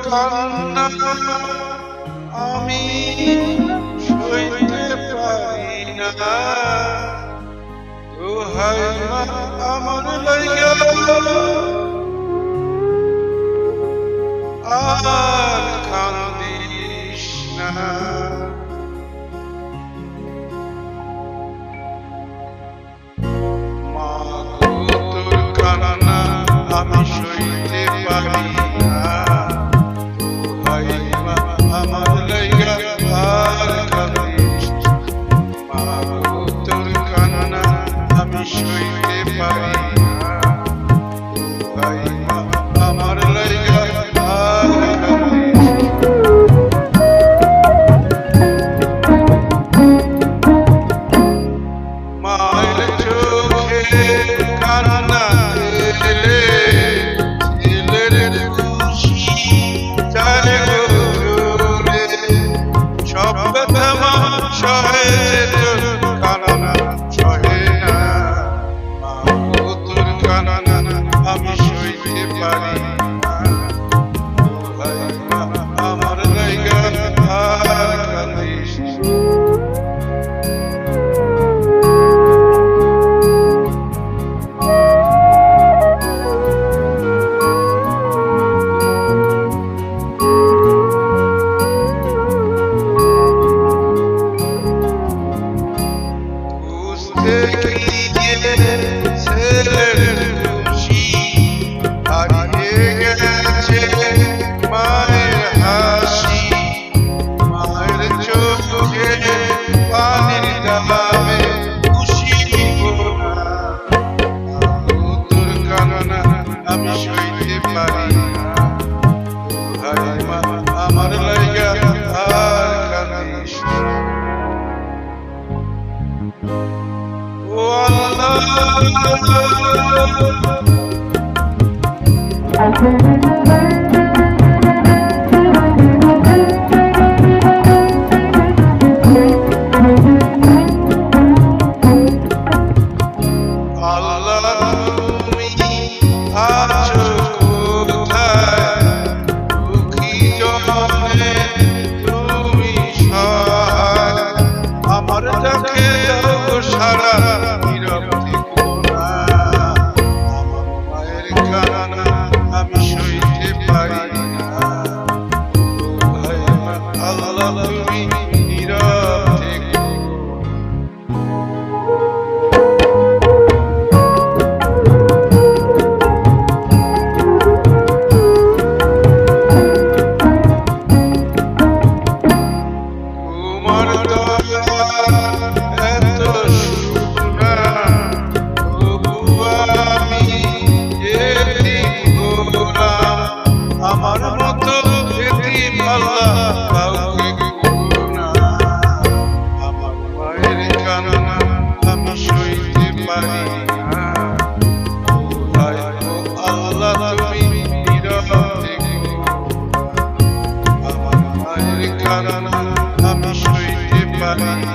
কান্না আমি সইতে পারি না। দোহাই মা আমার লাইগা আর কান্দিস না। মা গো তোর কান্না আমি সইতে পারি না। দোহাই মা আমার লাইগা আর কান্দিস না। মা গো তোর কান্না আমি সইতে পারি না। দোহাই মা আমার লাইগা আর মায়ের চোখে কান্না এলে ছেলের খুশি যায় রে। সব ব্যথা মা সহে তোর কান্না সহে না। মা গো তোর কান্না আমি সইতে পারি না। দোহাই মা আমার লাইগা আর কান্দিস না। ছেলের খুশি হারিয়ে গেছে মায়ের হাসি। মায়ের চোখে পানির দামে খুশি না। তোর কান্না আমি সইতে পারি না। দোহাই মা আমার লাইগা আর কান্দিস না। ও আল্লাহ আল্লাহ তুমি আছো কোথায়? দুঃখী জনে তুমি সহায়। আমার ডাকে দাও সাড়া, নীরব থেকো না। আমার মায়ের কান্না আমি সইতে পারি না। দোহাই মা আল্লাহ তুমি নীরব থেকো। তোমার দয়া এত শুকনা, তবু আমি এতিম গোলাম। আমার মতো এতিম আল্লাহ কাউকে দিও না। আমার মায়ের কান্না আমি সইতে পারি না। দোহাই গো আল্লাহ তুমি নীরব থেকো। আমার মায়ের কান্না আমি সইতে পারি না।